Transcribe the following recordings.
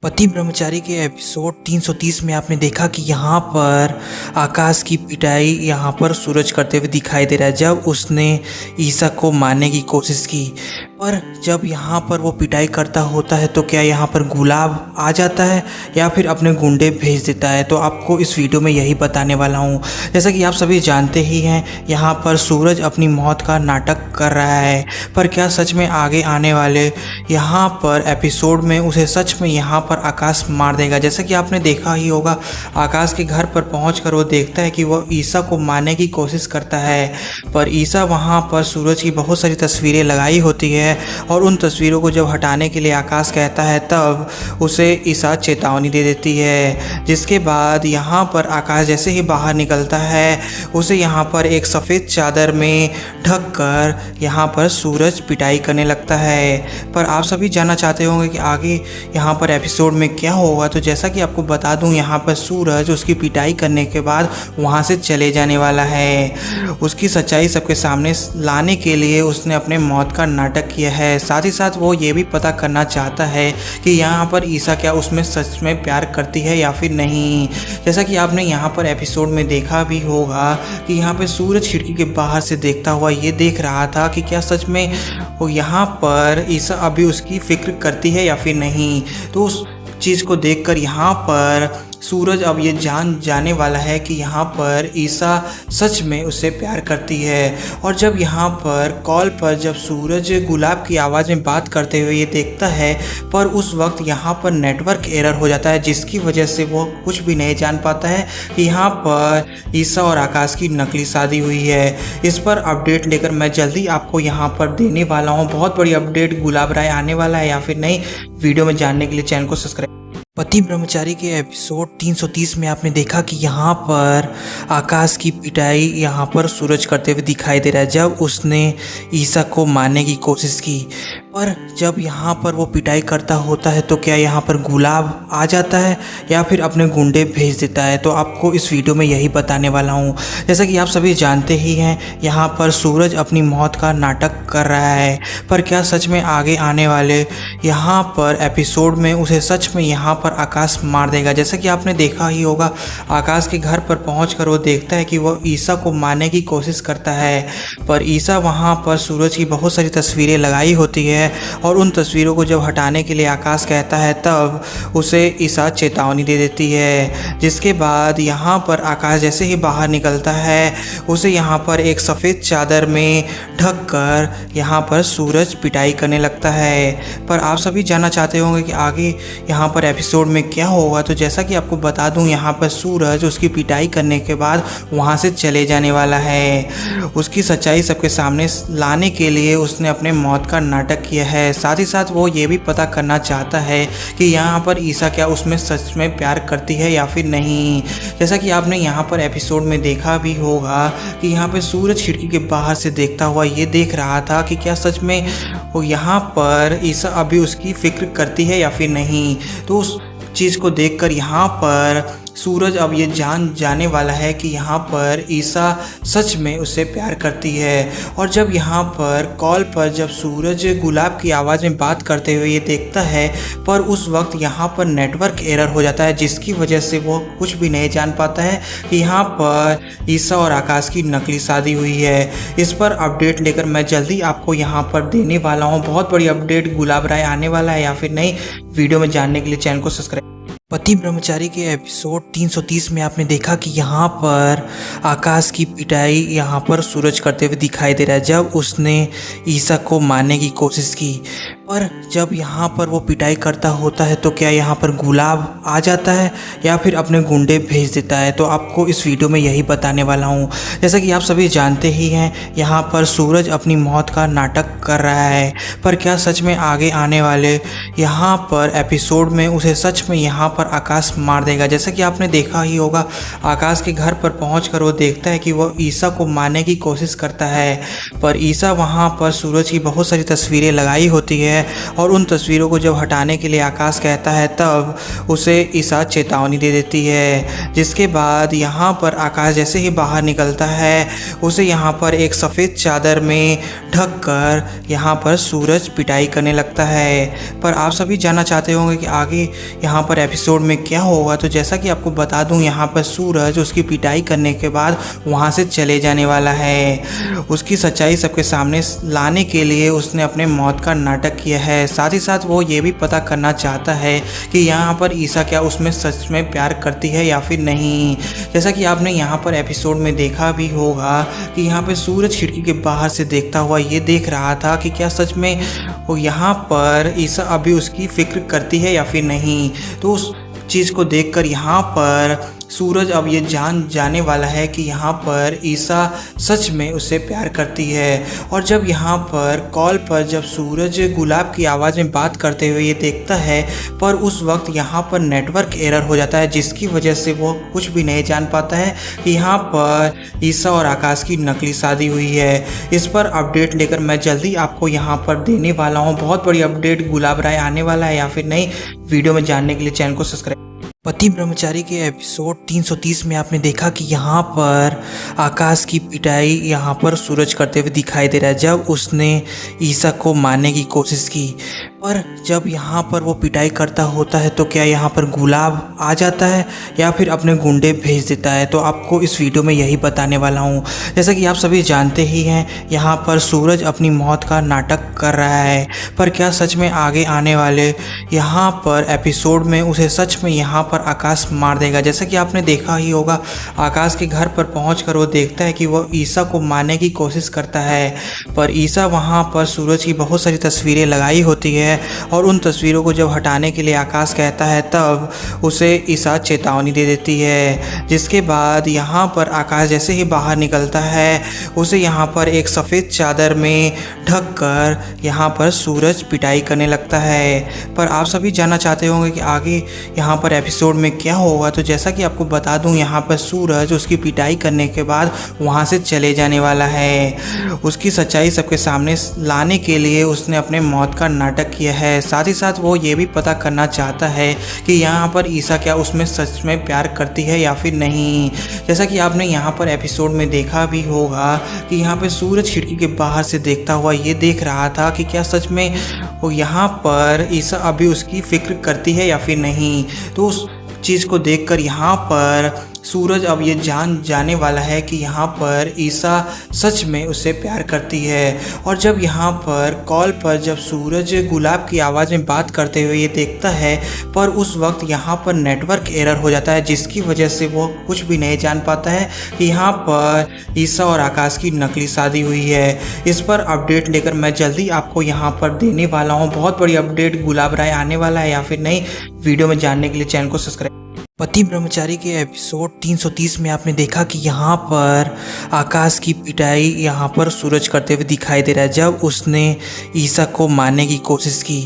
पति ब्रह्मचारी के एपिसोड 330 में आपने देखा कि यहाँ पर आकाश की पिटाई यहाँ पर सूरज करते हुए दिखाई दे रहा है जब उसने ईसा को मारने की कोशिश की। पर जब यहाँ पर वो पिटाई करता होता है तो क्या यहाँ पर गुलाब आ जाता है या फिर अपने गुंडे भेज देता है, तो आपको इस वीडियो में यही बताने वाला हूँ। जैसा कि आप सभी जानते ही हैं, यहाँ पर सूरज अपनी मौत का नाटक कर रहा है, पर क्या सच में आगे आने वाले यहाँ पर एपिसोड में उसे सच में यहाँ पर आकाश मार देगा। जैसा कि आपने देखा ही होगा, आकाश के घर पर पहुंचकर वो देखता है कि वो ईसा को मारने की कोशिश करता है, पर ईसा वहां पर सूरज की बहुत सारी तस्वीरें लगाई होती है और उन तस्वीरों को जब हटाने के लिए आकाश कहता है तब उसे ईसा चेतावनी दे देती है। जिसके बाद यहाँ पर आकाश जैसे ही बाहर निकलता है उसे यहाँ पर एक सफ़ेद चादर में ढक कर यहाँ पर सूरज पिटाई करने लगता है। पर आप सभी जानना चाहते होंगे कि आगे यहाँ पर एपिसोड में क्या होगा, तो जैसा कि आपको बता दूं, यहाँ पर सूरज उसकी पिटाई करने के बाद वहाँ से चले जाने वाला है। उसकी सच्चाई सबके सामने लाने के लिए उसने अपने मौत का नाटक किया है। साथ ही साथ वो ये भी पता करना चाहता है कि यहाँ पर ईसा क्या उसमें सच में प्यार करती है या फिर नहीं। जैसा कि आपने यहाँ पर एपिसोड में देखा भी होगा कि यहाँ पर सूरज खिड़की के बाहर से देखता हुआ ये देख रहा था कि क्या सच में वो यहाँ पर ईसा अभी उसकी फिक्र करती है या फिर नहीं। तो उस चीज़ को देखकर यहाँ पर सूरज अब ये जान जाने वाला है कि यहाँ पर ईसा सच में उससे प्यार करती है। और जब यहाँ पर कॉल पर जब सूरज गुलाब की आवाज़ में बात करते हुए ये देखता है, पर उस वक्त यहाँ पर नेटवर्क एरर हो जाता है, जिसकी वजह से वो कुछ भी नहीं जान पाता है कि यहाँ पर ईसा और आकाश की नकली शादी हुई है। इस पर अपडेट लेकर मैं जल्दी आपको यहाँ पर देने वाला हूँ। बहुत बड़ी अपडेट गुलाब राय आने वाला है या फिर नहीं, वीडियो में जानने के लिए चैनल को सब्सक्राइब। पति ब्रह्मचारी के एपिसोड 330 में आपने देखा कि यहाँ पर आकाश की पिटाई यहाँ पर सूरज करते हुए दिखाई दे रहा है जब उसने ईसा को मारने की कोशिश की। पर जब यहाँ पर वो पिटाई करता होता है तो क्या यहाँ पर गुलाब आ जाता है या फिर अपने गुंडे भेज देता है, तो आपको इस वीडियो में यही बताने वाला हूँ। जैसा कि आप सभी जानते ही हैं, यहाँ पर सूरज अपनी मौत का नाटक कर रहा है, पर क्या सच में आगे आने वाले यहाँ पर एपिसोड में उसे सच में यहाँ पर आकाश मार देगा। जैसा कि आपने देखा ही होगा, आकाश के घर पर पहुंचकर वो देखता है कि वो ईसा को मारने की कोशिश करता है, पर ईसा वहां पर सूरज की बहुत सारी तस्वीरें लगाई होती है और उन तस्वीरों को जब हटाने के लिए आकाश कहता है तब उसे ईसा चेतावनी दे देती है। जिसके बाद यहाँ पर आकाश जैसे ही बाहर निकलता है उसे यहाँ पर एक सफ़ेद चादर में ढक कर यहाँ पर सूरज पिटाई करने लगता है। पर आप सभी जानना चाहते होंगे कि आगे यहाँ पर एपिसोड में क्या होगा, तो जैसा कि आपको बता दूं, यहाँ पर सूरज उसकी पिटाई करने के बाद वहाँ से चले जाने वाला है। उसकी सच्चाई सबके सामने लाने के लिए उसने अपने मौत का नाटक किया है। साथ ही साथ वो ये भी पता करना चाहता है कि यहाँ पर ईसा क्या उसमें सच में प्यार करती है या फिर नहीं। जैसा कि आपने यहाँ पर एपिसोड में देखा भी होगा कि यहाँ पर सूरज खिड़की के बाहर से देखता हुआ ये देख रहा था कि क्या सच में वो यहाँ पर ईसा अभी उसकी फिक्र करती है या फिर नहीं। तो उस चीज़ को देखकर यहाँ पर सूरज अब ये जान जाने वाला है कि यहाँ पर ईसा सच में उससे प्यार करती है। और जब यहाँ पर कॉल पर जब सूरज गुलाब की आवाज़ में बात करते हुए ये देखता है, पर उस वक्त यहाँ पर नेटवर्क एरर हो जाता है, जिसकी वजह से वो कुछ भी नहीं जान पाता है कि यहाँ पर ईसा और आकाश की नकली शादी हुई है। इस पर अपडेट लेकर मैं जल्दी आपको यहाँ पर देने वाला हूँ। बहुत बड़ी अपडेट गुलाब राय आने वाला है या फिर नहीं, वीडियो में जानने के लिए चैनल को सब्सक्राइब। पति ब्रह्मचारी के एपिसोड 330 में आपने देखा कि यहाँ पर आकाश की पिटाई यहाँ पर सूरज करते हुए दिखाई दे रहा है जब उसने ईसा को मारने की कोशिश की। पर जब यहाँ पर वो पिटाई करता होता है तो क्या यहाँ पर गुलाब आ जाता है या फिर अपने गुंडे भेज देता है, तो आपको इस वीडियो में यही बताने वाला हूँ। जैसा कि आप सभी जानते ही हैं, यहाँ पर सूरज अपनी मौत का नाटक कर रहा है, पर क्या सच में आगे आने वाले यहाँ पर एपिसोड में उसे सच में यहाँ पर पर आकाश मार देगा। जैसा कि आपने देखा ही होगा, आकाश के घर पर पहुंचकर वो देखता है कि वो ईसा को मारने की कोशिश करता है, पर ईसा वहां पर सूरज की बहुत सारी तस्वीरें लगाई होती है और उन तस्वीरों को जब हटाने के लिए आकाश कहता है तब उसे ईसा चेतावनी दे देती है। जिसके बाद यहाँ पर आकाश जैसे ही बाहर निकलता है, उसे यहाँ पर एक सफ़ेद चादर में ढक कर यहाँ पर सूरज पिटाई करने लगता है। पर आप सभी जानना चाहते होंगे कि आगे यहाँ पर एपिसोड में क्या होगा, तो जैसा कि आपको बता दूं, यहाँ पर सूरज उसकी पिटाई करने के बाद वहाँ से चले जाने वाला है। उसकी सच्चाई सबके सामने लाने के लिए उसने अपने मौत का नाटक किया है। साथ ही साथ वो ये भी पता करना चाहता है कि यहाँ पर ईसा क्या उसमें सच में प्यार करती है या फिर नहीं। जैसा कि आपने यहाँ पर एपिसोड में देखा भी होगा कि यहाँ पर सूरज खिड़की के बाहर से देखता हुआ ये देख रहा था कि क्या सच में वो यहाँ पर ईसा अभी उसकी फिक्र करती है या फिर नहीं। तो उस चीज़ को देखकर यहाँ पर सूरज अब ये जान जाने वाला है कि यहाँ पर ईसा सच में उससे प्यार करती है। और जब यहाँ पर कॉल पर जब सूरज गुलाब की आवाज़ में बात करते हुए ये देखता है, पर उस वक्त यहाँ पर नेटवर्क एरर हो जाता है, जिसकी वजह से वो कुछ भी नहीं जान पाता है कि यहाँ पर ईसा और आकाश की नकली शादी हुई है। इस पर अपडेट लेकर मैं जल्दी आपको यहाँ पर देने वाला हूँ। बहुत बड़ी अपडेट गुलाब राय आने वाला है या फिर नहीं, वीडियो में जानने के लिए चैनल को सब्सक्राइब। पति ब्रह्मचारी के एपिसोड 330 में आपने देखा कि यहाँ पर आकाश की पिटाई यहाँ पर सूरज करते हुए दिखाई दे रहा है जब उसने ईसा को मारने की कोशिश की। पर जब यहाँ पर वो पिटाई करता होता है तो क्या यहाँ पर गुलाब आ जाता है या फिर अपने गुंडे भेज देता है, तो आपको इस वीडियो में यही बताने वाला हूँ। जैसा कि आप सभी जानते ही हैं, यहाँ पर सूरज अपनी मौत का नाटक कर रहा है, पर क्या सच में आगे आने वाले यहाँ पर एपिसोड में उसे सच में यहाँ पर आकाश मार देगा। जैसा कि आपने देखा ही होगा, आकाश के घर पर पहुंचकर वो देखता है कि वो ईसा को मारने की कोशिश करता है, पर ईसा वहां पर सूरज की बहुत सारी तस्वीरें लगाई होती है और उन तस्वीरों को जब हटाने के लिए आकाश कहता है तब उसे ईसा चेतावनी दे देती है। जिसके बाद यहाँ पर आकाश जैसे ही बाहर निकलता है, उसे यहाँ पर एक सफ़ेद चादर में ढक कर यहाँ पर सूरज पिटाई करने लगता है। पर आप सभी जानना चाहते होंगे कि आगे यहाँ पर एपिसोड में क्या होगा, तो जैसा कि आपको बता दूं, यहाँ पर सूरज उसकी पिटाई करने के बाद वहाँ से चले जाने वाला है। उसकी सच्चाई सबके सामने लाने के लिए उसने अपने मौत का नाटक किया है। साथ ही साथ वो ये भी पता करना चाहता है कि यहाँ पर ईसा क्या उसमें सच में प्यार करती है या फिर नहीं। जैसा कि आपने यहाँ पर एपिसोड में देखा भी होगा कि यहाँ पर सूरज खिड़की के बाहर से देखता हुआ ये देख रहा था कि क्या सच में वो यहाँ पर ईसा अभी उसकी फिक्र करती है या फिर नहीं। तो उस चीज़ को देखकर यहाँ पर सूरज अब ये जान जाने वाला है कि यहाँ पर ईसा सच में उससे प्यार करती है। और जब यहाँ पर कॉल पर जब सूरज गुलाब की आवाज़ में बात करते हुए ये देखता है, पर उस वक्त यहाँ पर नेटवर्क एरर हो जाता है, जिसकी वजह से वो कुछ भी नहीं जान पाता है कि यहाँ पर ईसा और आकाश की नकली शादी हुई है। इस पर अपडेट लेकर मैं जल्दी आपको यहाँ पर देने वाला हूँ। बहुत बड़ी अपडेट गुलाब राय आने वाला है या फिर नहीं, वीडियो में जानने के लिए चैनल को सब्सक्राइब। पति ब्रह्मचारी के एपिसोड 330 में आपने देखा कि यहाँ पर आकाश की पिटाई यहाँ पर सूरज करते हुए दिखाई दे रहा है जब उसने ईसा को मारने की कोशिश की।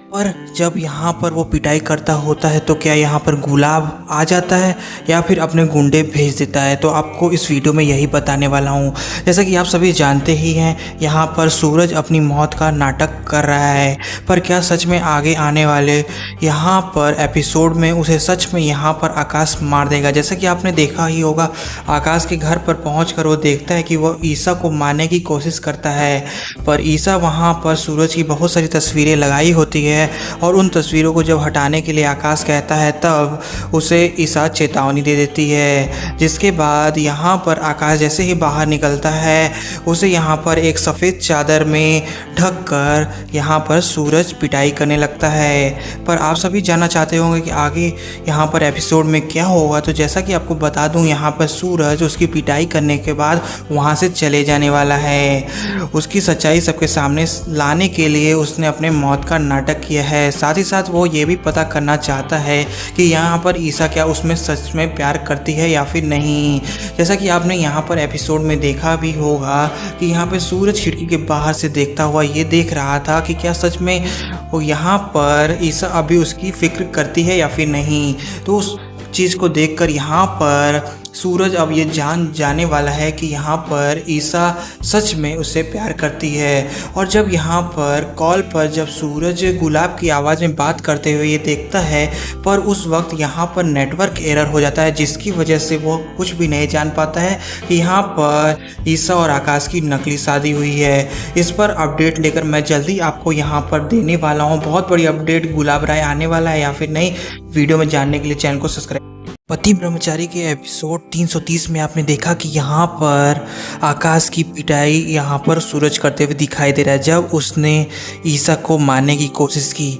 पर जब यहाँ पर वो पिटाई करता होता है तो क्या यहाँ पर गुलाब आ जाता है या फिर अपने गुंडे भेज देता है, तो आपको इस वीडियो में यही बताने वाला हूँ। जैसा कि आप सभी जानते ही हैं, यहाँ पर सूरज अपनी मौत का नाटक कर रहा है, पर क्या सच में आगे आने वाले यहाँ पर एपिसोड में उसे सच में यहाँ पर आकाश मार देगा। जैसा कि आपने देखा ही होगा, आकाश के घर पर पहुंचकर वो देखता है कि वो ईसा को मारने की कोशिश करता है, पर ईसा वहां पर सूरज की बहुत सारी तस्वीरें लगाई होती है और उन तस्वीरों को जब हटाने के लिए आकाश कहता है तब उसे ईसा चेतावनी दे देती है। जिसके बाद यहाँ पर आकाश जैसे ही बाहर निकलता है, उसे यहाँ पर एक सफ़ेद चादर में ढक कर यहाँ पर सूरज पिटाई करने लगता है। पर आप सभी जानना चाहते होंगे कि आगे यहाँ पर एपिसोड में क्या होगा, तो जैसा कि आपको बता दूं, यहाँ पर सूरज उसकी पिटाई करने के बाद वहाँ से चले जाने वाला है। उसकी सच्चाई सबके सामने लाने के लिए उसने अपने मौत का नाटक किया है। साथ ही साथ वो ये भी पता करना चाहता है कि यहाँ पर ईसा क्या उसमें सच में प्यार करती है या फिर नहीं। जैसा कि आपने यहाँ पर एपिसोड में देखा भी होगा कि यहाँ पे सूरज खिड़की के बाहर से देखता हुआ ये देख रहा था कि क्या सच में वो यहाँ पर ईसा अभी उसकी फिक्र करती है या फिर नहीं। तो उस चीज़ को देखकर यहाँ पर सूरज अब ये जाने वाला है कि यहाँ पर ईसा सच में उससे प्यार करती है। और जब यहाँ पर कॉल पर जब सूरज गुलाब की आवाज़ में बात करते हुए ये देखता है, पर उस वक्त यहाँ पर नेटवर्क एरर हो जाता है, जिसकी वजह से वो कुछ भी नहीं जान पाता है कि यहाँ पर ईसा और आकाश की नकली शादी हुई है। इस पर अपडेट लेकर मैं जल्दी आपको यहाँ पर देने वाला हूँ। बहुत बड़ी अपडेट गुलाब राय आने वाला है या फिर नहीं, वीडियो में जानने के लिए चैनल को सब्सक्राइब। पति ब्रह्मचारी के एपिसोड 330 में आपने देखा कि यहाँ पर आकाश की पिटाई यहाँ पर सूरज करते हुए दिखाई दे रहा है, जब उसने ईसा को मारने की कोशिश की।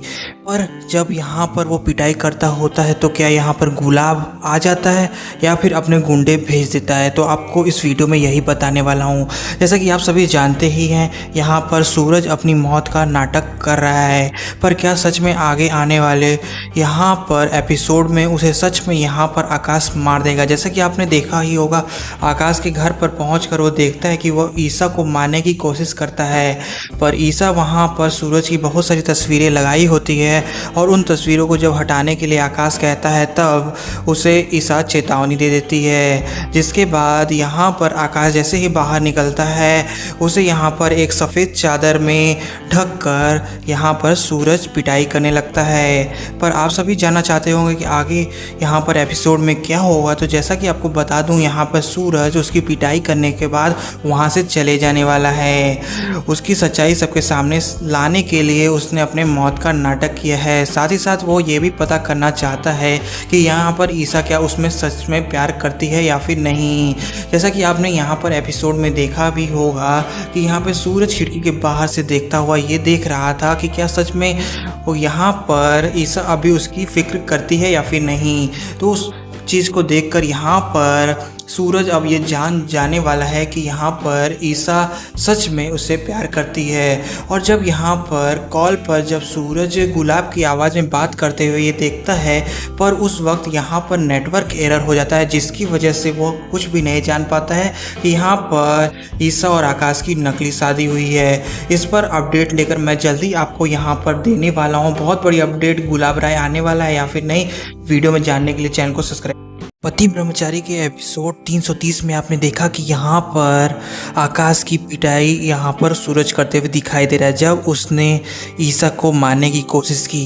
पर जब यहाँ पर वो पिटाई करता होता है तो क्या यहाँ पर गुलाब आ जाता है या फिर अपने गुंडे भेज देता है, तो आपको इस वीडियो में यही बताने वाला हूँ। जैसा कि आप सभी जानते ही हैं, यहाँ पर सूरज अपनी मौत का नाटक कर रहा है, पर क्या सच में आगे आने वाले यहाँ पर एपिसोड में उसे सच में यहाँ पर आकाश मार देगा। जैसा कि आपने देखा ही होगा, आकाश के घर पर पहुंचकर वो देखता है कि वो ईसा को मारने की कोशिश करता है, पर ईसा वहां पर सूरज की बहुत सारी तस्वीरें लगाई होती है और उन तस्वीरों को जब हटाने के लिए आकाश कहता है, तब उसे ईसा चेतावनी दे देती है। जिसके बाद यहाँ पर आकाश जैसे ही बाहर निकलता है, उसे यहाँ पर एक सफ़ेद चादर में ढक कर यहाँ पर सूरज पिटाई करने लगता है। पर आप सभी जानना चाहते होंगे कि आगे यहाँ पर एपिसोड में क्या होगा, तो जैसा कि आपको बता दूं, यहाँ पर सूरज उसकी पिटाई करने के बाद वहाँ से चले जाने वाला है। उसकी सच्चाई सबके सामने लाने के लिए उसने अपने मौत का नाटक किया है। साथ ही साथ वो ये भी पता करना चाहता है कि यहाँ पर ईसा क्या उसमें सच में प्यार करती है या फिर नहीं। जैसा कि आपने यहाँ पर एपिसोड में देखा भी होगा कि यहाँ पर सूरज खिड़की के बाहर से देखता हुआ ये देख रहा था कि क्या सच में वो यहाँ पर ईसा अभी उसकी फिक्र करती है या फिर नहीं। तो उस चीज़ को देखकर यहाँ पर सूरज अब ये जाने वाला है कि यहाँ पर ईसा सच में उससे प्यार करती है। और जब यहाँ पर कॉल पर जब सूरज गुलाब की आवाज़ में बात करते हुए ये देखता है, पर उस वक्त यहाँ पर नेटवर्क एरर हो जाता है, जिसकी वजह से वो कुछ भी नहीं जान पाता है कि यहाँ पर ईसा और आकाश की नकली शादी हुई है। इस पर अपडेट लेकर मैं जल्दी आपको यहाँ पर देने वाला हूँ। बहुत बड़ी अपडेट गुलाब राय आने वाला है या फिर नहीं, वीडियो में जानने के लिए चैनल को सब्सक्राइब। पति ब्रह्मचारी के एपिसोड 330 में आपने देखा कि यहाँ पर आकाश की पिटाई यहाँ पर सूरज करते हुए दिखाई दे रहा है, जब उसने ईसा को मारने की कोशिश की।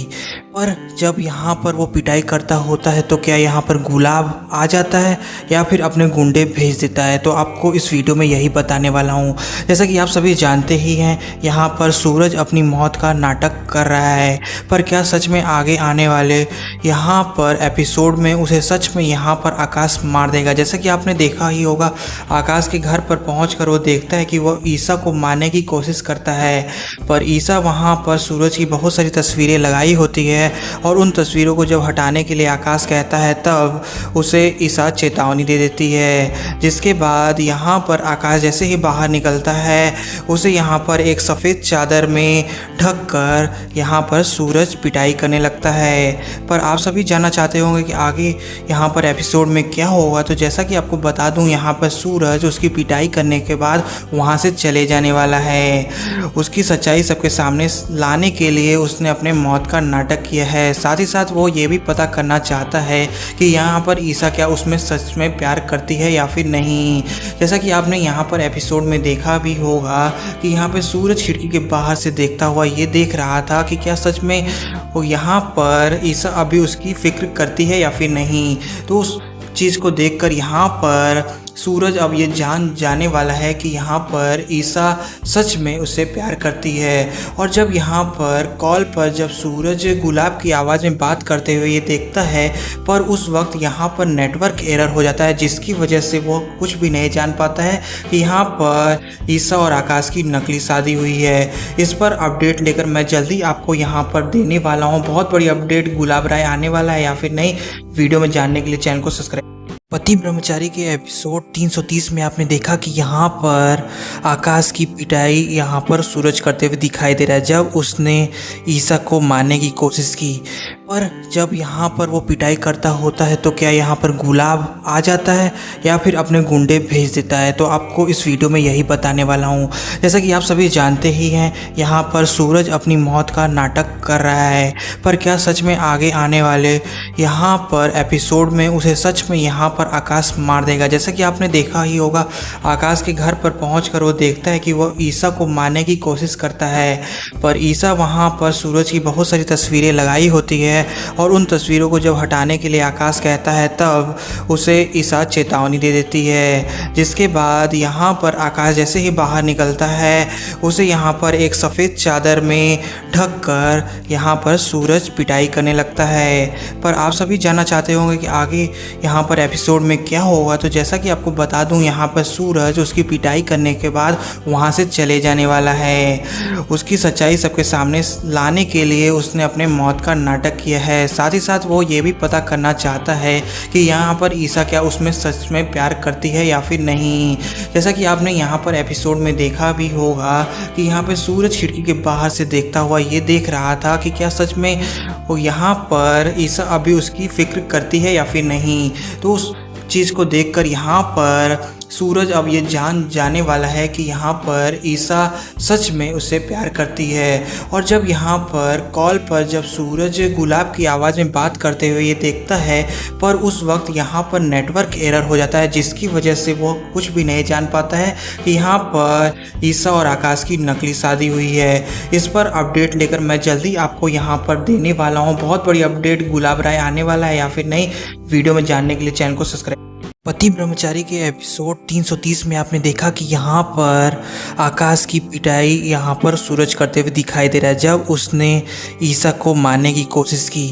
पर जब यहाँ पर वो पिटाई करता होता है तो क्या यहाँ पर गुलाब आ जाता है या फिर अपने गुंडे भेज देता है, तो आपको इस वीडियो में यही बताने वाला हूँ। जैसा कि आप सभी जानते ही हैं, यहाँ पर सूरज अपनी मौत का नाटक कर रहा है, पर क्या सच में आगे आने वाले यहाँ पर एपिसोड में उसे सच में यहाँ पर आकाश मार देगा। जैसा कि आपने देखा ही होगा, आकाश के घर पर पहुंचकर वो देखता है कि वो ईसा को मारने की कोशिश करता है, पर ईसा वहां पर सूरज की बहुत सारी तस्वीरें लगाई होती है और उन तस्वीरों को जब हटाने के लिए आकाश कहता है, तब उसे ईसा चेतावनी दे देती है। जिसके बाद यहाँ पर आकाश जैसे ही बाहर निकलता है, उसे यहाँ पर एक सफ़ेद चादर में ढक कर यहाँ पर सूरज पिटाई करने लगता है। पर आप सभी जानना चाहते होंगे कि आगे यहाँ पर एपिसोड में क्या होगा, तो जैसा कि आपको बता दूं, यहाँ पर सूरज उसकी पिटाई करने के बाद वहाँ से चले जाने वाला है। उसकी सच्चाई सबके सामने लाने के लिए उसने अपने मौत का नाटक किया है। साथ ही साथ वो ये भी पता करना चाहता है कि यहाँ पर ईसा क्या उसमें सच में प्यार करती है या फिर नहीं। जैसा कि आपने यहाँ पर एपिसोड में देखा भी होगा कि यहाँ पर सूरज खिड़की के बाहर से देखता हुआ ये देख रहा था कि क्या सच में वो यहाँ पर ईसा अभी उसकी फिक्र करती है या फिर नहीं। तो उस चीज़ को देखकर यहाँ पर सूरज अब ये जाने वाला है कि यहाँ पर ईसा सच में उससे प्यार करती है। और जब यहाँ पर कॉल पर जब सूरज गुलाब की आवाज़ में बात करते हुए ये देखता है, पर उस वक्त यहाँ पर नेटवर्क एरर हो जाता है, जिसकी वजह से वो कुछ भी नहीं जान पाता है कि यहाँ पर ईसा और आकाश की नकली शादी हुई है। इस पर अपडेट लेकर मैं जल्दी आपको यहाँ पर देने वाला हूँ। बहुत बड़ी अपडेट गुलाब राय आने वाला है या फिर नहीं, वीडियो में जानने के लिए चैनल को सब्सक्राइब। पति ब्रह्मचारी के एपिसोड 330 में आपने देखा कि यहाँ पर आकाश की पिटाई यहाँ पर सूरज करते हुए दिखाई दे रहा है जब उसने ईसा को मारने की कोशिश की। पर जब यहाँ पर वो पिटाई करता होता है तो क्या यहाँ पर गुलाब आ जाता है या फिर अपने गुंडे भेज देता है, तो आपको इस वीडियो में यही बताने वाला हूँ। जैसा कि आप सभी जानते ही हैं, यहाँ पर सूरज अपनी मौत का नाटक कर रहा है, पर क्या सच में आगे आने वाले यहाँ पर एपिसोड में उसे सच में यहाँ पर आकाश मार देगा। जैसा कि आपने देखा ही होगा, आकाश के घर पर पहुंचकर वो देखता है कि वो ईसा को मारने की कोशिश करता है, पर ईसा वहाँ पर सूरज की बहुत सारी तस्वीरें लगाई होती है और उन तस्वीरों को जब हटाने के लिए आकाश कहता है तब उसे ईसा चेतावनी दे देती है। जिसके बाद यहाँ पर आकाश जैसे ही बाहर निकलता है उसे यहाँ पर एक सफ़ेद चादर में ढक कर यहाँ पर सूरज पिटाई करने लगता है। पर आप सभी जानना चाहते होंगे कि आगे यहाँ पर एपिसोड में क्या होगा, तो जैसा कि आपको बता दूं, यहाँ पर सूरज उसकी पिटाई करने के बाद वहाँ से चले जाने वाला है। उसकी सच्चाई सबके सामने लाने के लिए उसने अपने मौत का नाटक किया है। साथ ही साथ वो ये भी पता करना चाहता है कि यहाँ पर ईसा क्या उसमें सच में प्यार करती है या फिर नहीं। जैसा कि आपने यहाँ पर एपिसोड में देखा भी होगा कि यहाँ पर सूरज खिड़की के बाहर से देखता हुआ ये देख रहा था कि क्या सच में वो यहाँ पर ईसा अभी उसकी फिक्र करती है या फिर नहीं। तो उस चीज़ को देखकर यहाँ पर सूरज अब ये जान जाने वाला है कि यहाँ पर ईसा सच में उससे प्यार करती है। और जब यहाँ पर कॉल पर जब सूरज गुलाब की आवाज़ में बात करते हुए ये देखता है, पर उस वक्त यहाँ पर नेटवर्क एरर हो जाता है, जिसकी वजह से वो कुछ भी नहीं जान पाता है कि यहाँ पर ईसा और आकाश की नकली शादी हुई है। इस पर अपडेट लेकर मैं जल्दी आपको यहाँ पर देने वाला हूँ। बहुत बड़ी अपडेट गुलाब राय आने वाला है या फिर नहीं, वीडियो में जानने के लिए चैनल को सब्सक्राइब। पति ब्रह्मचारी के एपिसोड 330 में आपने देखा कि यहाँ पर आकाश की पिटाई यहाँ पर सूरज करते हुए दिखाई दे रहा है जब उसने ईसा को मारने की कोशिश की।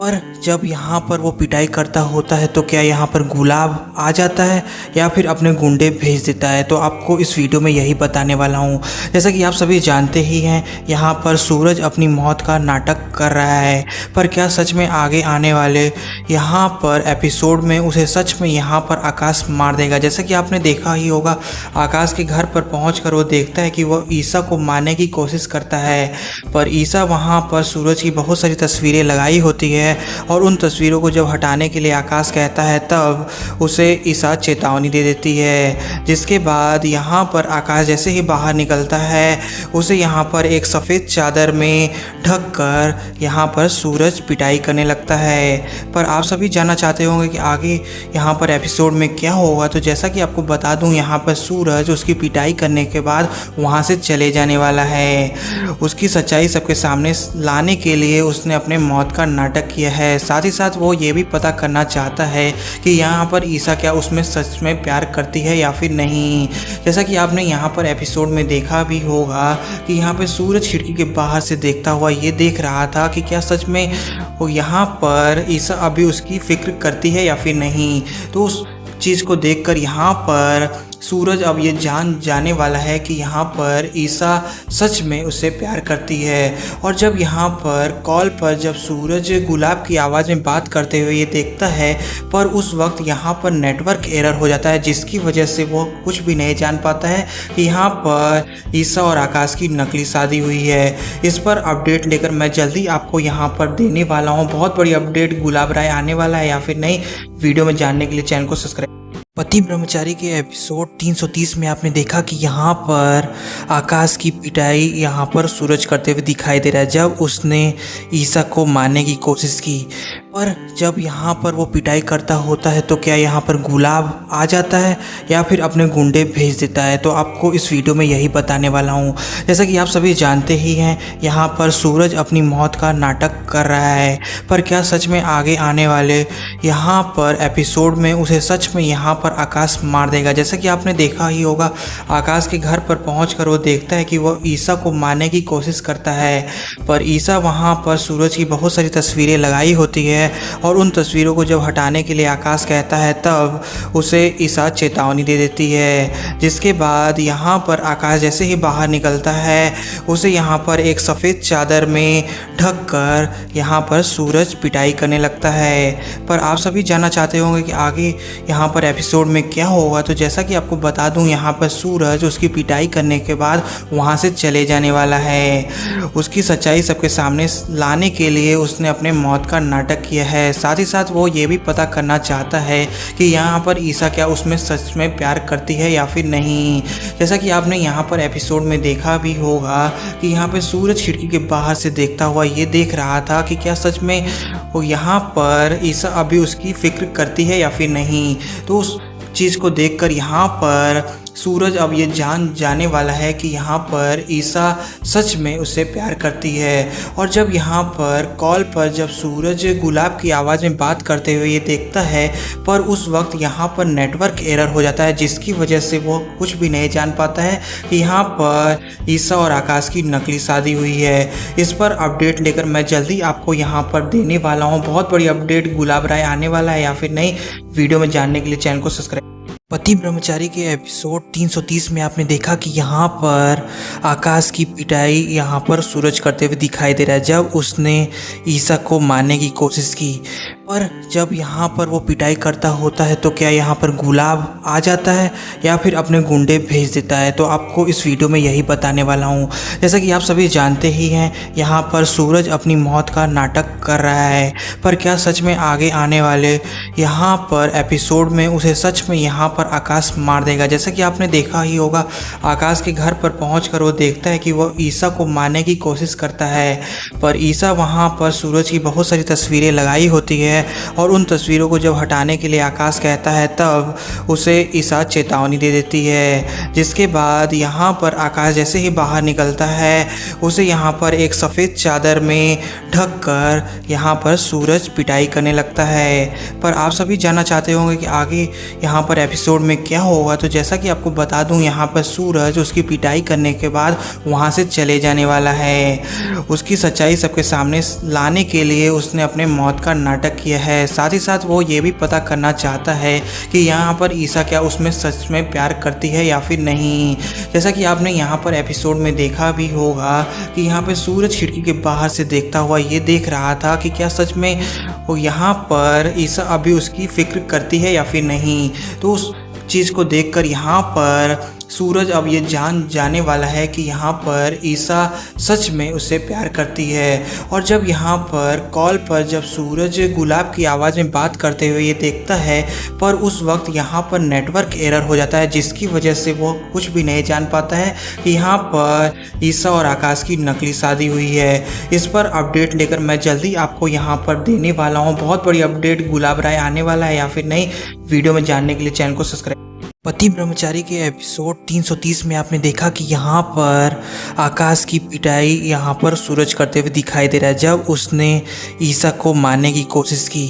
पर जब यहाँ पर वो पिटाई करता होता है तो क्या यहाँ पर गुलाब आ जाता है या फिर अपने गुंडे भेज देता है, तो आपको इस वीडियो में यही बताने वाला हूँ। जैसा कि आप सभी जानते ही हैं, यहाँ पर सूरज अपनी मौत का नाटक कर रहा है, पर क्या सच में आगे आने वाले यहाँ पर एपिसोड में उसे सच में यहाँ पर आकाश मार देगा। जैसा कि आपने देखा ही होगा, आकाश के घर पर पहुंचकर वो देखता है कि वो ईसा को मारने की कोशिश करता है, पर ईसा वहाँ पर सूरज की बहुत सारी तस्वीरें लगाई होती है और उन तस्वीरों को जब हटाने के लिए आकाश कहता है तब उसे ईसा चेतावनी दे देती है। जिसके बाद यहाँ पर आकाश जैसे ही बाहर निकलता है उसे यहाँ पर एक सफ़ेद चादर में ढक कर यहाँ पर सूरज पिटाई करने लगता है। पर आप सभी जानना चाहते होंगे कि आगे यहाँ पर एपिसोड में क्या होगा, तो जैसा कि आपको बता दूं, यहाँ पर सूरज उसकी पिटाई करने के बाद वहाँ से चले जाने वाला है। उसकी सच्चाई सबके सामने लाने के लिए उसने अपने मौत का नाटक किया है। साथ ही साथ वो ये भी पता करना चाहता है कि यहाँ पर ईसा क्या उसमें सच में प्यार करती है या फिर नहीं। जैसा कि आपने यहाँ पर एपिसोड में देखा भी होगा कि यहाँ पर सूरज खिड़की के बाहर से देखता हुआ ये देख रहा था कि क्या सच में वो यहाँ पर ईसा अभी उसकी फिक्र करती है या फिर नहीं। तो उस चीज़ को देखकर यहाँ पर सूरज अब ये जान जाने वाला है कि यहाँ पर ईसा सच में उससे प्यार करती है। और जब यहाँ पर कॉल पर जब सूरज गुलाब की आवाज़ में बात करते हुए ये देखता है, पर उस वक्त यहाँ पर नेटवर्क एरर हो जाता है, जिसकी वजह से वो कुछ भी नहीं जान पाता है कि यहाँ पर ईसा और आकाश की नकली शादी हुई है। इस पर अपडेट लेकर मैं जल्दी आपको यहाँ पर देने वाला हूँ। बहुत बड़ी अपडेट गुलाब राय आने वाला है या फिर नहीं, वीडियो में जानने के लिए चैनल को सब्सक्राइब। पति ब्रह्मचारी के एपिसोड 330 में आपने देखा कि यहाँ पर आकाश की पिटाई यहाँ पर सूरज करते हुए दिखाई दे रहा है जब उसने ईसा को मारने की कोशिश की। पर जब यहाँ पर वो पिटाई करता होता है तो क्या यहाँ पर गुलाब आ जाता है या फिर अपने गुंडे भेज देता है, तो आपको इस वीडियो में यही बताने वाला हूँ। जैसा कि आप सभी जानते ही हैं, यहाँ पर सूरज अपनी मौत का नाटक कर रहा है, पर क्या सच में आगे आने वाले यहाँ पर एपिसोड में उसे सच में यहाँ पर आकाश मार देगा। जैसा कि आपने देखा ही होगा, आकाश के घर पर पहुंचकर वो देखता है कि वो ईसा को मारने की कोशिश करता है, पर ईसा वहाँ पर सूरज की बहुत सारी तस्वीरें लगाई होती है है और उन तस्वीरों को जब हटाने के लिए आकाश कहता है तब उसे ईसा चेतावनी दे देती है। जिसके बाद यहाँ पर आकाश जैसे ही बाहर निकलता है उसे यहाँ पर एक सफ़ेद चादर में ढक कर यहाँ पर सूरज पिटाई करने लगता है। पर आप सभी जानना चाहते होंगे कि आगे यहाँ पर एपिसोड में क्या होगा, तो जैसा कि आपको बता दूं यहाँ पर सूरज उसकी पिटाई करने के बाद वहाँ से चले जाने वाला है। उसकी सच्चाई सबके सामने लाने के लिए उसने अपने मौत का नाटक किया है। साथ ही साथ वो ये भी पता करना चाहता है कि यहाँ पर ईसा क्या उसमें सच में प्यार करती है या फिर नहीं। जैसा कि आपने यहाँ पर एपिसोड में देखा भी होगा कि यहाँ पर सूरज खिड़की के बाहर से देखता हुआ ये देख रहा था कि क्या सच में वो यहाँ पर ईसा अभी उसकी फिक्र करती है या फिर नहीं। तो उस चीज़ को देखकर यहाँ पर सूरज अब ये जान जाने वाला है कि यहाँ पर ईसा सच में उससे प्यार करती है। और जब यहाँ पर कॉल पर जब सूरज गुलाब की आवाज़ में बात करते हुए ये देखता है, पर उस वक्त यहाँ पर नेटवर्क एरर हो जाता है, जिसकी वजह से वो कुछ भी नहीं जान पाता है कि यहाँ पर ईसा और आकाश की नकली शादी हुई है। इस पर अपडेट लेकर मैं जल्दी आपको यहाँ पर देने वाला हूँ। बहुत बड़ी अपडेट गुलाब राय आने वाला है या फिर नहीं, वीडियो में जानने के लिए चैनल को सब्सक्राइब। पति ब्रह्मचारी के एपिसोड 330 में आपने देखा कि यहाँ पर आकाश की पिटाई यहाँ पर सूरज करते हुए दिखाई दे रहा है जब उसने ईसा को मारने की कोशिश की। पर जब यहाँ पर वो पिटाई करता होता है तो क्या यहाँ पर गुलाब आ जाता है या फिर अपने गुंडे भेज देता है, तो आपको इस वीडियो में यही बताने वाला हूँ। जैसा कि आप सभी जानते ही हैं, यहाँ पर सूरज अपनी मौत का नाटक कर रहा है, पर क्या सच में आगे आने वाले यहाँ पर एपिसोड में उसे सच में यहाँ पर आकाश मार देगा। जैसा कि आपने देखा ही होगा, आकाश के घर पर पहुंचकर वो देखता है कि वो ईसा को मारने की कोशिश करता है, पर ईसा वहां पर सूरज की बहुत सारी तस्वीरें लगाई होती है और उन तस्वीरों को जब हटाने के लिए आकाश कहता है तब उसे ईसा चेतावनी दे देती है। जिसके बाद यहाँ पर आकाश जैसे ही बाहर निकलता है उसे यहाँ पर एक सफ़ेद चादर में ढक कर यहाँ पर सूरज पिटाई करने लगता है। पर आप सभी जानना चाहते होंगे कि आगे यहाँ पर एपिसोड में क्या होगा, तो जैसा कि आपको बता दूं यहाँ पर सूरज उसकी पिटाई करने के बाद वहाँ से चले जाने वाला है। उसकी सच्चाई सबके सामने लाने के लिए उसने अपने मौत का नाटक किया है। साथ ही साथ वो ये भी पता करना चाहता है कि यहाँ पर ईसा क्या उसमें सच में प्यार करती है या फिर नहीं। जैसा कि आपने यहाँ पर एपिसोड में देखा भी होगा कि यहाँ पर सूरज खिड़की के बाहर से देखता हुआ ये देख रहा था कि क्या सच में वो यहाँ पर ईसा अभी उसकी फिक्र करती है या फिर नहीं। तो उस चीज़ को देखकर यहाँ पर सूरज अब ये जान जाने वाला है कि यहाँ पर ईसा सच में उससे प्यार करती है। और जब यहाँ पर कॉल पर जब सूरज गुलाब की आवाज़ में बात करते हुए ये देखता है, पर उस वक्त यहाँ पर नेटवर्क एरर हो जाता है, जिसकी वजह से वो कुछ भी नहीं जान पाता है कि यहाँ पर ईसा और आकाश की नकली शादी हुई है। इस पर अपडेट लेकर मैं जल्दी आपको यहाँ पर देने वाला हूँ। बहुत बड़ी अपडेट गुलाब राय आने वाला है या फिर नहीं, वीडियो में जानने के लिए चैनल को सब्सक्राइब। पति ब्रह्मचारी के एपिसोड 330 में आपने देखा कि यहाँ पर आकाश की पिटाई यहाँ पर सूरज करते हुए दिखाई दे रहा है जब उसने ईसा को मारने की कोशिश की।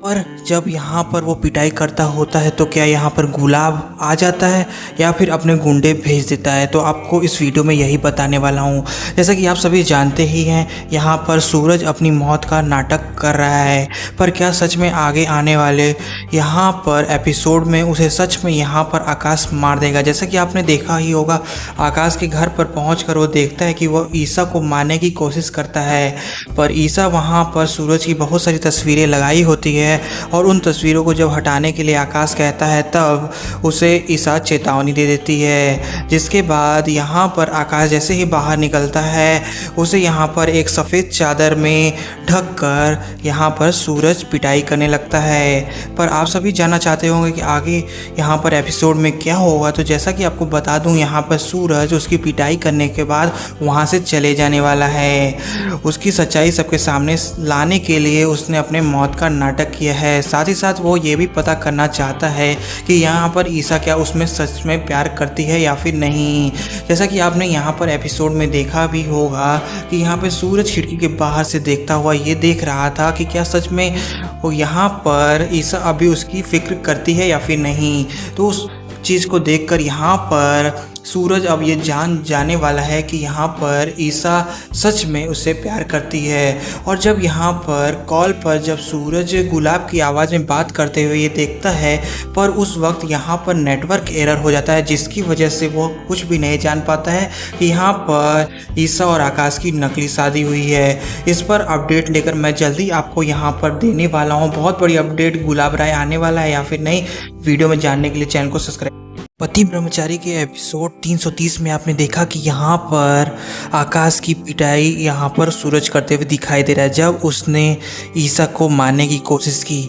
पर जब यहाँ पर वो पिटाई करता होता है तो क्या यहाँ पर गुलाब आ जाता है या फिर अपने गुंडे भेज देता है, तो आपको इस वीडियो में यही बताने वाला हूँ। जैसा कि आप सभी जानते ही हैं, यहाँ पर सूरज अपनी मौत का नाटक कर रहा है, पर क्या सच में आगे आने वाले यहाँ पर एपिसोड में उसे सच में यहाँ पर आकाश मार देगा। जैसा कि आपने देखा ही होगा, आकाश के घर पर पहुंचकर वो देखता है कि वो ईसा को मारने की कोशिश करता है, पर ईसा वहां पर सूरज की बहुत सारी तस्वीरें लगाई होती है और उन तस्वीरों को जब हटाने के लिए आकाश कहता है तब उसे ईसा चेतावनी दे देती है। जिसके बाद यहाँ पर आकाश जैसे ही बाहर निकलता है उसे यहाँ पर एक सफ़ेद चादर में ढक कर यहाँ पर सूरज पिटाई करने लगता है। पर आप सभी जानना चाहते होंगे कि आगे यहाँ पर एपिसोड में क्या होगा, तो जैसा कि आपको बता दूं यहाँ पर सूरज उसकी पिटाई करने के बाद वहाँ से चले जाने वाला है। उसकी सच्चाई सबके सामने लाने के लिए उसने अपने मौत का नाटक किया है। साथ ही साथ वो ये भी पता करना चाहता है कि यहाँ पर ईसा क्या उसमें सच में प्यार करती है या फिर नहीं। जैसा कि आपने यहाँ पर एपिसोड में देखा भी होगा कि यहाँ पर सूरज खिड़की के बाहर से देखता हुआ ये देख रहा था कि क्या सच में वो यहाँ पर ईसा अभी उसकी फिक्र करती है या फिर नहीं। तो उस चीज़ को देखकर यहाँ पर सूरज अब ये जान जाने वाला है कि यहाँ पर ईसा सच में उससे प्यार करती है। और जब यहाँ पर कॉल पर जब सूरज गुलाब की आवाज़ में बात करते हुए ये देखता है, पर उस वक्त यहाँ पर नेटवर्क एरर हो जाता है, जिसकी वजह से वो कुछ भी नहीं जान पाता है कि यहाँ पर ईसा और आकाश की नकली शादी हुई है। इस पर अपडेट लेकर मैं जल्दी आपको यहाँ पर देने वाला हूँ। बहुत बड़ी अपडेट गुलाब राय आने वाला है या फिर नहीं, वीडियो में जानने के लिए चैनल को सब्सक्राइब। पति ब्रह्मचारी के एपिसोड 330 में आपने देखा कि यहाँ पर आकाश की पिटाई यहाँ पर सूरज करते हुए दिखाई दे रहा है, जब उसने ईसा को मारने की कोशिश की।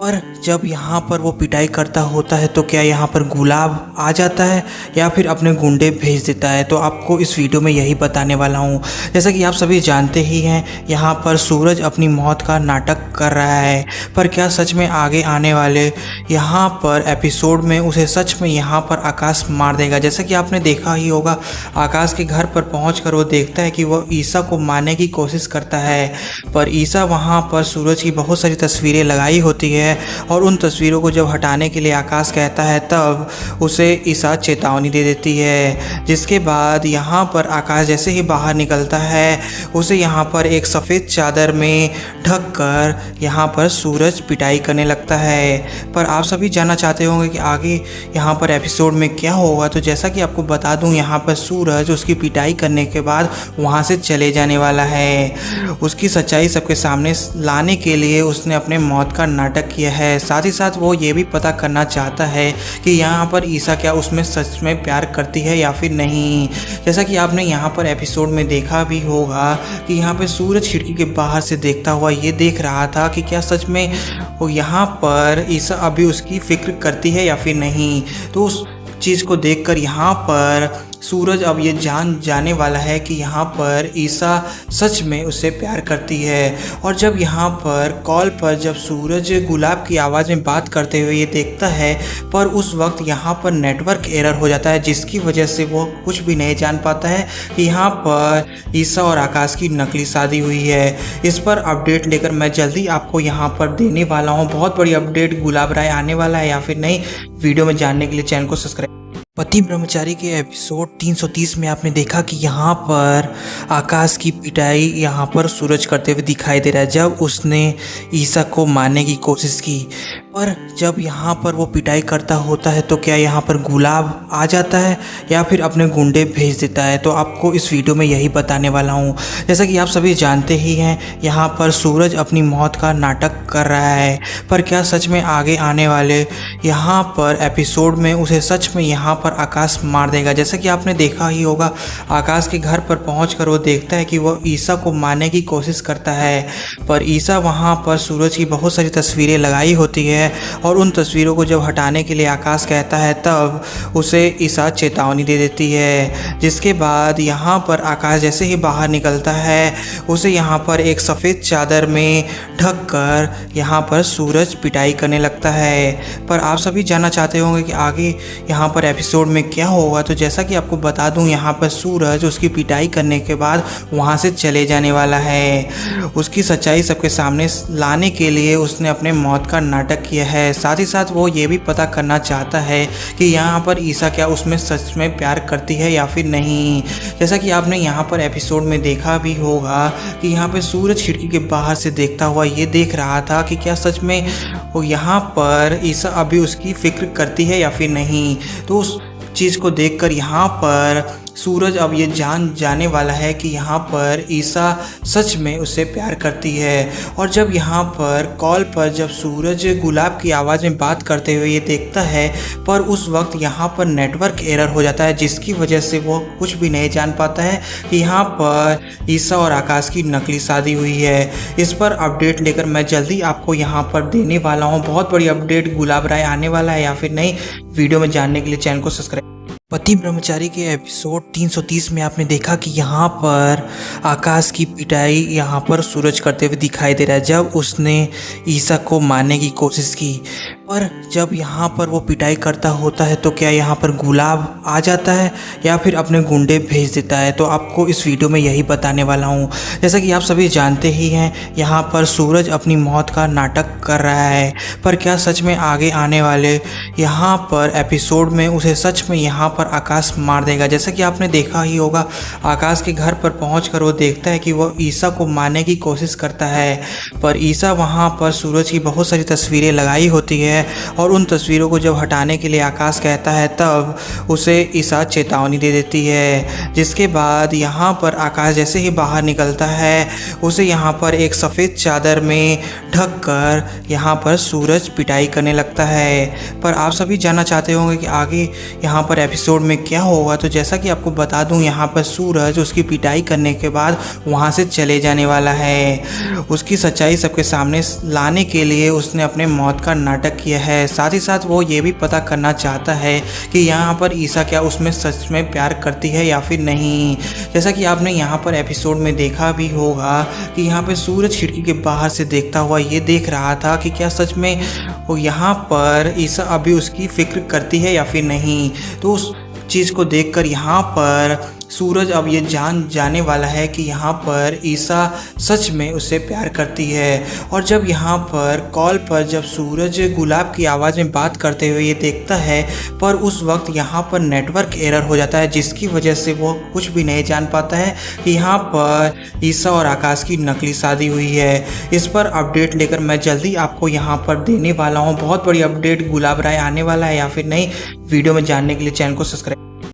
पर जब यहाँ पर वो पिटाई करता होता है तो क्या यहाँ पर गुलाब आ जाता है या फिर अपने गुंडे भेज देता है, तो आपको इस वीडियो में यही बताने वाला हूँ। जैसा कि आप सभी जानते ही हैं, यहाँ पर सूरज अपनी मौत का नाटक कर रहा है, पर क्या सच में आगे आने वाले यहाँ पर एपिसोड में उसे सच में यहाँ पर आकाश मार देगा। जैसा कि आपने देखा ही होगा, आकाश के घर पर पहुंचकर वो देखता है कि वो ईसा को मारने की कोशिश करता है, पर ईसा वहां पर सूरज की बहुत सारी तस्वीरें लगाई होती है और उन तस्वीरों को जब हटाने के लिए आकाश कहता है, तब उसे ईसा चेतावनी दे देती है। जिसके बाद यहाँ पर आकाश जैसे ही बाहर निकलता है, उसे यहाँ पर एक सफ़ेद चादर में ढक कर यहाँ पर सूरज पिटाई करने लगता है। पर आप सभी जानना चाहते होंगे कि आगे यहाँ पर एपिसोड में क्या होगा, तो जैसा कि आपको बता दूं, यहाँ पर सूरज उसकी पिटाई करने के बाद वहाँ से चले जाने वाला है। उसकी सच्चाई सबके सामने लाने के लिए उसने अपने मौत का नाटक किया है। साथ ही साथ वो ये भी पता करना चाहता है कि यहाँ पर ईसा क्या उसमें सच में प्यार करती है या फिर नहीं। जैसा कि आपने यहाँ पर एपिसोड में देखा भी होगा कि यहाँ पर सूरज खिड़की के बाहर से देखता हुआ ये देख रहा था कि क्या सच में वो यहाँ पर ईसा अभी उसकी फिक्र करती है या फिर नहीं। तो उस चीज़ को देखकर यहाँ पर सूरज अब ये जान जाने वाला है कि यहाँ पर ईसा सच में उससे प्यार करती है। और जब यहाँ पर कॉल पर जब सूरज गुलाब की आवाज़ में बात करते हुए ये देखता है, पर उस वक्त यहाँ पर नेटवर्क एरर हो जाता है, जिसकी वजह से वो कुछ भी नहीं जान पाता है कि यहाँ पर ईसा और आकाश की नकली शादी हुई है। इस पर अपडेट लेकर मैं जल्दी आपको यहाँ पर देने वाला हूँ। बहुत बड़ी अपडेट गुलाब राय आने वाला है या फिर नहीं, वीडियो में जानने के लिए चैनल को सब्सक्राइब। पति ब्रह्मचारी के एपिसोड 330 में आपने देखा कि यहाँ पर आकाश की पिटाई यहाँ पर सूरज करते हुए दिखाई दे रहा है, जब उसने ईसा को मारने की कोशिश की। पर जब यहाँ पर वो पिटाई करता होता है तो क्या यहाँ पर गुलाब आ जाता है या फिर अपने गुंडे भेज देता है, तो आपको इस वीडियो में यही बताने वाला हूँ। जैसा कि आप सभी जानते ही हैं, यहाँ पर सूरज अपनी मौत का नाटक कर रहा है, पर क्या सच में आगे आने वाले यहाँ पर एपिसोड में उसे सच में यहाँ पर आकाश मार देगा। जैसा कि आपने देखा ही होगा, आकाश के घर पर पहुंचकर वो देखता है कि वो ईसा को मारने की कोशिश करता है, पर ईसा वहां पर सूरज की बहुत सारी तस्वीरें लगाई होती है और उन तस्वीरों को जब हटाने के लिए आकाश कहता है, तब उसे ईसा चेतावनी दे देती है। जिसके बाद यहाँ पर आकाश जैसे ही बाहर निकलता है, उसे यहाँ पर एक सफ़ेद चादर में ढक कर यहाँ पर सूरज पिटाई करने लगता है। पर आप सभी जानना चाहते होंगे कि आगे यहाँ पर एपिसोड में क्या होगा, तो जैसा कि आपको बता दूं, यहाँ पर सूरज उसकी पिटाई करने के बाद वहाँ से चले जाने वाला है। उसकी सच्चाई सबके सामने लाने के लिए उसने अपने मौत का नाटक किया है। साथ ही साथ वो ये भी पता करना चाहता है कि यहाँ पर ईसा क्या उसमें सच में प्यार करती है या फिर नहीं। जैसा कि आपने यहाँ पर एपिसोड में देखा भी होगा कि यहाँ पर सूरज खिड़की के बाहर से देखता हुआ ये देख रहा था कि क्या सच में वो यहाँ पर ईसा अभी उसकी फिक्र करती है या फिर नहीं। तो उस चीज़ को देखकर यहाँ पर सूरज अब ये जान जाने वाला है कि यहाँ पर ईसा सच में उससे प्यार करती है। और जब यहाँ पर कॉल पर जब सूरज गुलाब की आवाज़ में बात करते हुए ये देखता है, पर उस वक्त यहाँ पर नेटवर्क एरर हो जाता है, जिसकी वजह से वो कुछ भी नहीं जान पाता है कि यहाँ पर ईसा और आकाश की नकली शादी हुई है। इस पर अपडेट लेकर मैं जल्दी आपको यहाँ पर देने वाला हूँ। बहुत बड़ी अपडेट गुलाब राय आने वाला है या फिर नहीं, वीडियो में जानने के लिए चैनल को सब्सक्राइब। पति ब्रह्मचारी के एपिसोड 330 में आपने देखा कि यहाँ पर आकाश की पिटाई यहाँ पर सूरज करते हुए दिखाई दे रहा है, जब उसने ईसा को मारने की कोशिश की। पर जब यहाँ पर वो पिटाई करता होता है तो क्या यहाँ पर गुलाब आ जाता है या फिर अपने गुंडे भेज देता है, तो आपको इस वीडियो में यही बताने वाला हूँ। जैसा कि आप सभी जानते ही हैं, यहाँ पर सूरज अपनी मौत का नाटक कर रहा है, पर क्या सच में आगे आने वाले यहाँ पर एपिसोड में उसे सच में यहाँ पर आकाश मार देगा। जैसा कि आपने देखा ही होगा, आकाश के घर पर पहुँच वो देखता है कि वो ईसा को मारने की कोशिश करता है, पर ईसा वहाँ पर सूरज की बहुत सारी तस्वीरें लगाई होती है और उन तस्वीरों को जब हटाने के लिए आकाश कहता है तब उसे ईसा चेतावनी दे देती है। जिसके बाद यहाँ पर आकाश जैसे ही बाहर निकलता है, उसे यहाँ पर एक सफ़ेद चादर में ढक कर यहाँ पर सूरज पिटाई करने लगता है। पर आप सभी जानना चाहते होंगे कि आगे यहाँ पर एपिसोड में क्या होगा, तो जैसा कि आपको बता दूँ, यहाँ पर सूरज उसकी पिटाई करने के बाद वहाँ से चले जाने वाला है। उसकी सच्चाई सबके सामने लाने के लिए उसने अपने मौत का नाटक किया है। साथ ही साथ वो ये भी पता करना चाहता है कि यहाँ पर ईसा क्या उसमें सच में प्यार करती है या फिर नहीं। जैसा कि आपने यहाँ पर एपिसोड में देखा भी होगा कि यहाँ पर सूरज खिड़की के बाहर से देखता हुआ ये देख रहा था कि क्या सच में वो यहाँ पर ईसा अभी उसकी फिक्र करती है या फिर नहीं। तो उस चीज़ को देखकर यहाँ पर सूरज अब ये जाने वाला है कि यहाँ पर ईसा सच में उससे प्यार करती है। और जब यहाँ पर कॉल पर जब सूरज गुलाब की आवाज़ में बात करते हुए ये देखता है, पर उस वक्त यहाँ पर नेटवर्क एरर हो जाता है, जिसकी वजह से वो कुछ भी नहीं जान पाता है कि यहाँ पर ईसा और आकाश की नकली शादी हुई है। इस पर अपडेट लेकर मैं जल्दी आपको यहाँ पर देने वाला हूँ। बहुत बड़ी अपडेट गुलाब राय आने वाला है या फिर नहीं, वीडियो में जानने के लिए चैनल को सब्सक्राइब